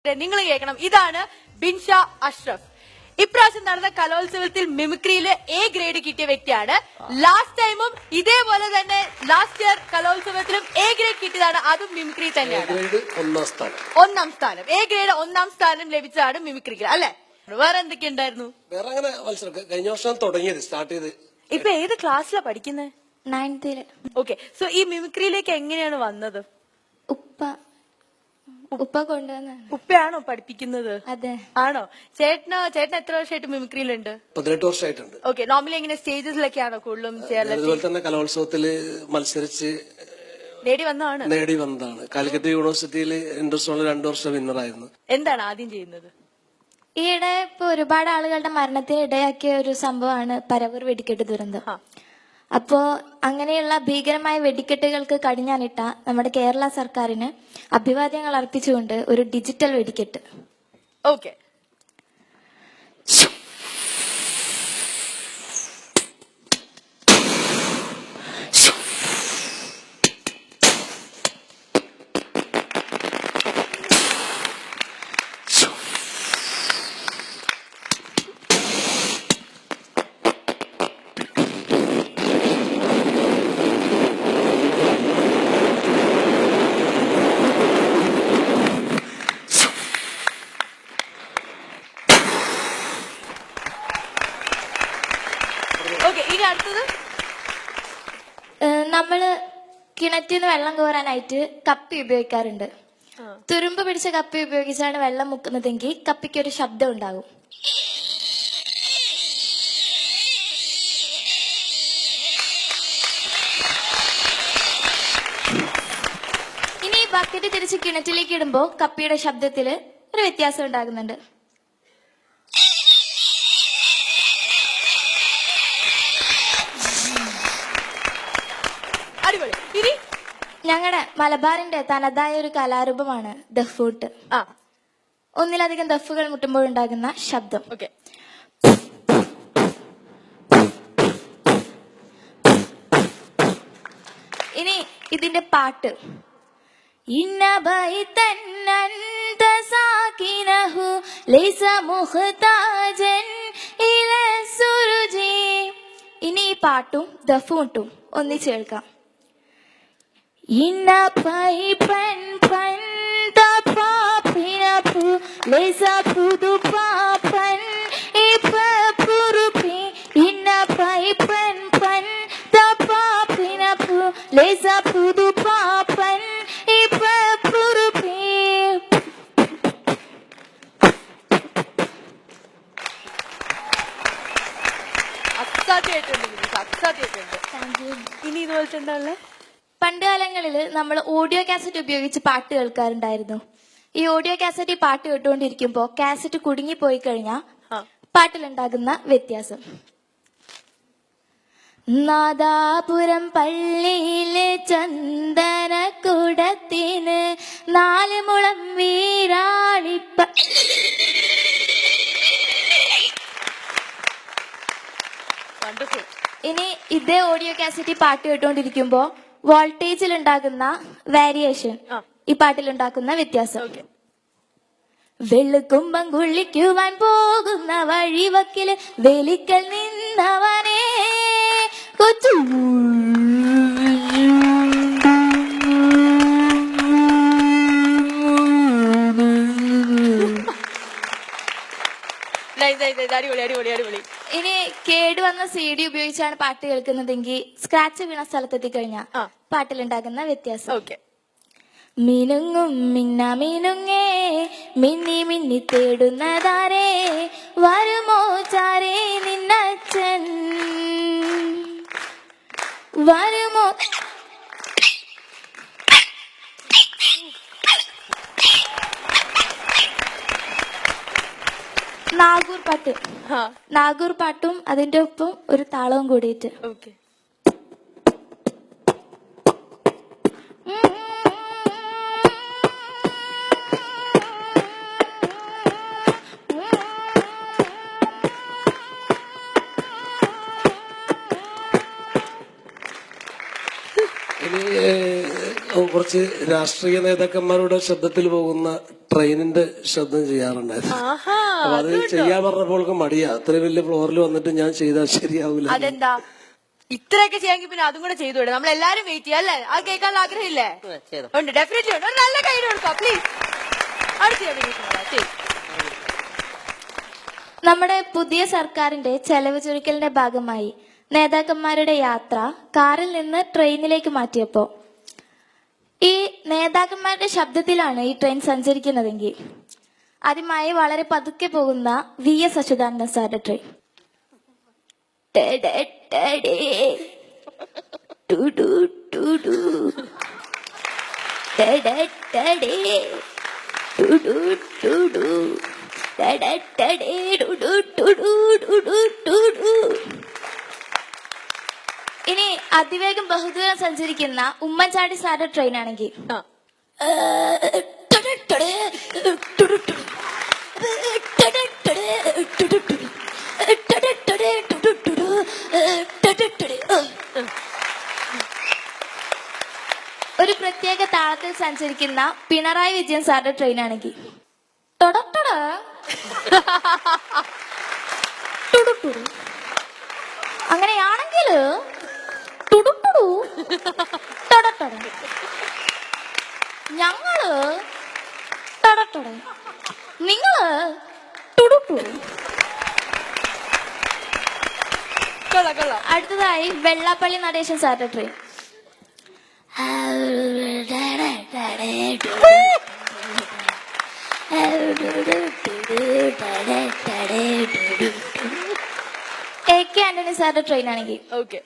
നിങ്ങൾ കേൾക്കണം. ഇതാണ് ബിൻഷ അഷ്റഫ്. ഇപ്രാവശ്യം നടന്ന കലോത്സവത്തിൽ മിമിക്രിയില് എ ഗ്രേഡ് കിട്ടിയ വ്യക്തിയാണ്. ലാസ്റ്റ് ടൈമും ഇതേപോലെ തന്നെ ലാസ്റ്റ് ഇയർ കലോത്സവത്തിലും എ ഗ്രേഡ് കിട്ടിയതാണ്. അതും മിമിക്രി തന്നെയാണ്. ഒന്നാം സ്ഥാനം എ ഗ്രേഡ് ഒന്നാം സ്ഥാനം ലഭിച്ചതാണ് മിമിക്രിക്ക് അല്ലെ? വേറെ എന്തൊക്കെ ഉണ്ടായിരുന്നു? വേറെ അങ്ങനെ കഴിഞ്ഞ വർഷം തുടങ്ങിയത് സ്റ്റാർട്ട് ചെയ്ത്. ഇപ്പൊ ഏത് ക്ലാസ്സിലാണ് പഠിക്കുന്നത്? 9th. ഓക്കെ. സോ ഈ മിമിക്രിയിലേക്ക് എങ്ങനെയാണ് വന്നത്? ഉപ്പ കൊണ്ടുവന്ന. ഉപ്പയാണോ പഠിപ്പിക്കുന്നത്? അതെ. ആണോ? ചേട്ടൻ എത്ര വർഷമായിട്ട് മിമിക്രിയിലുണ്ട്? 18 വർഷമായിട്ടുണ്ട്. ഓക്കെ. നോർമലി എങ്ങനെ സ്റ്റേജസിലൊക്കെയാണോ കൂടുതലും ചെയ്യാറുള്ളത്? അതുപോലെ തന്നെ കലോത്സവത്തില് മത്സരിച്ച് നേടി വന്നതാണ്. കാലിക്കറ്റ് യൂണിവേഴ്സിറ്റിയിൽ ഇൻഡസ്ട്രിയിൽ 2 വർഷം വിന്നറായിരുന്നു. എന്താണ് ആദ്യം ചെയ്യുന്നത്? ഈയിടെ ഇപ്പൊ ഒരുപാട് ആളുകളുടെ മരണത്തിന് ഇടയാക്കിയ ഒരു സംഭവമാണ് പരവൂർ വെടിക്കെട്ട് ദുരന്തം. അപ്പോ അങ്ങനെയുള്ള ഭീകരമായ വെടിക്കെട്ടുകൾക്ക് കടിഞ്ഞാനിട്ട നമ്മുടെ കേരള സർക്കാരിന് അഭിവാദ്യങ്ങൾ അർപ്പിച്ചുകൊണ്ട് ഒരു ഡിജിറ്റൽ വെടിക്കെട്ട്. ഓക്കെ. ഇനി അടുത്തത് നമ്മള് കിണറ്റിൽ നിന്ന് വെള്ളം കോരാനായിട്ട് കപ്പി ഉപയോഗിക്കാറുണ്ട്. തുരുമ്പ് പിടിച്ച കപ്പി ഉപയോഗിച്ചാണ് വെള്ളം മുക്കുന്നതെങ്കിൽ കപ്പിക്കൊരു ശബ്ദം ഉണ്ടാകും. ഇനി ബക്കറ്റ് തിരിച്ച് കിണറ്റിലേക്ക് ഇടുമ്പോ കപ്പിയുടെ ശബ്ദത്തില് ഒരു വ്യത്യാസം ഉണ്ടാകുന്നുണ്ട്. ഇനി ഞങ്ങളുടെ മലബാറിന്റെ തനതായ ഒരു കലാരൂപമാണ് ദഫ്ഫൂട്ട്. ഒന്നിലധികം ദഫുകൾ മുട്ടുമ്പോഴുണ്ടാകുന്ന ശബ്ദം. ഓക്കെ. ഇനി ഇതിന്റെ പാട്ട്. ഇനി ഈ പാട്ടും ദഫുമുട്ടും ഒന്നിച്ച് കേൾക്കാം. Inna pai pan pan ta pa pina pu lesa pudu pa pan ipa puru pi inna pai pan pan ta pa pina pu lesa pudu pa pan ipa puru pi. അസാധ്യമായിട്ടുണ്ട്. ഇനി ഇതുപോലത്തെ ഉണ്ടാവില്ലേ? പണ്ട് കാലങ്ങളിൽ നമ്മൾ ഓഡിയോ കാസറ്റ് ഉപയോഗിച്ച് പാട്ട് കേൾക്കാറുണ്ടായിരുന്നു. ഈ audio cassette പാട്ട് കേട്ടുകൊണ്ടിരിക്കുമ്പോ കാസറ്റ് കുടുങ്ങിപ്പോയി കഴിഞ്ഞാൽ പാട്ടിലുണ്ടാകുന്ന വ്യത്യാസം. നാദാപുരം പള്ളിയിലെ ചന്ദനക്കുടത്തിന് 4 മുളം വീരാളിപ്പ. ഇനി ഇതേ ഓഡിയോ കാസറ്റ് പാട്ട് കേട്ടുകൊണ്ടിരിക്കുമ്പോ വോൾട്ടേജിൽ ഉണ്ടാകുന്ന വേരിയേഷൻ, ഈ പാട്ടിലുണ്ടാക്കുന്ന വ്യത്യാസം. വെള്ളുകുമ്പം കുള്ളിക്കുവാൻ പോകുന്ന വഴിവക്കില് വെലിക്കൽ നിന്നവനെ കൊച്ചു അടിപൊളി. ഇനി കേടുവന്ന CD ഉപയോഗിച്ചാണ് പാട്ട് കേൾക്കുന്നതെങ്കിൽ സ്ക്രാച്ച് വീണ സ്ഥലത്തെത്തി കഴിഞ്ഞാൽ പാട്ടിലുണ്ടാകുന്ന വ്യത്യാസം. മിനുങ്ങും മിന്ന മിനുങ്ങേ മിന്നി മിന്നി തേടുന്നതാരേ വരുമോ ചാരേ നിന്നച്ഛൻ വരുമോ. നാഗൂർ പാട്ടും അതിന്റെ ഒപ്പം ഒരു താളവും കൂടിയിട്ട്. ഇനി കുറച്ച് രാഷ്ട്രീയ നേതാക്കന്മാരുടെ ശബ്ദത്തിൽ പോകുന്ന ട്രെയിനിന്റെ ശബ്ദം ചെയ്യാറുണ്ടായിരുന്നു. ആഹാ, അപ്പൊ അത് ചെയ്യാൻ പറഞ്ഞപ്പോൾക്ക് മടിയാ. അത്രയും വലിയ ഫ്ലോറിൽ വന്നിട്ട് ഞാൻ ചെയ്താൽ ശരിയാവൂല. അതെന്താ ഇത്രയൊക്കെ ചെയ്യാമെങ്കിൽ പിന്നെ അതും കൂടെ ചെയ്തുകൂടെ? നമ്മൾ എല്ലാരും വെയിറ്റ് ചെയ്യാം അല്ലേ? അത് കേൾക്കാനുള്ള ആഗ്രഹമില്ലേ? ഉണ്ട്, ഡെഫിനറ്റ്ലി ഉണ്ട്. ഒരു നല്ല കൈഡ് കൊടുക്കാം പ്ലീസ്. നമ്മുടെ പുതിയ സർക്കാരിന്റെ ചെലവ് ചുരുക്കലിന്റെ ഭാഗമായി നേതാക്കന്മാരുടെ യാത്ര കാറിൽ നിന്ന് ട്രെയിനിലേക്ക് മാറ്റിയപ്പോ ഈ നേതാക്കന്മാരുടെ ശബ്ദത്തിലാണ് ഈ ട്രെയിൻ സഞ്ചരിക്കുന്നതെങ്കിൽ ആദ്യമായി വളരെ പതുക്കെ പോകുന്ന VS അച്യുതാനന്ദൻ സാറിന്റെ ട്രെയിൻ. ഇനി അതിവേഗം ബഹുദൂരം സഞ്ചരിക്കുന്ന ഉമ്മൻചാണ്ടി സാറിന്റെ ട്രെയിൻ ആണെങ്കിൽ ഒരു പ്രത്യേക താളത്തിൽ സഞ്ചരിക്കുന്ന പിണറായി വിജയൻ സാറിന്റെ ട്രെയിൻ ആണെങ്കിൽ അങ്ങനെയാണെങ്കിൽ ഞങ്ങള് നിങ്ങള് അടുത്തതായി വെള്ളാപ്പള്ളി നടേശൻ സാറിന്റെ ട്രെയിൻ. AK ആന്റണി സാറിന്റെ ട്രെയിൻ ആണെങ്കിൽ ഓക്കെ.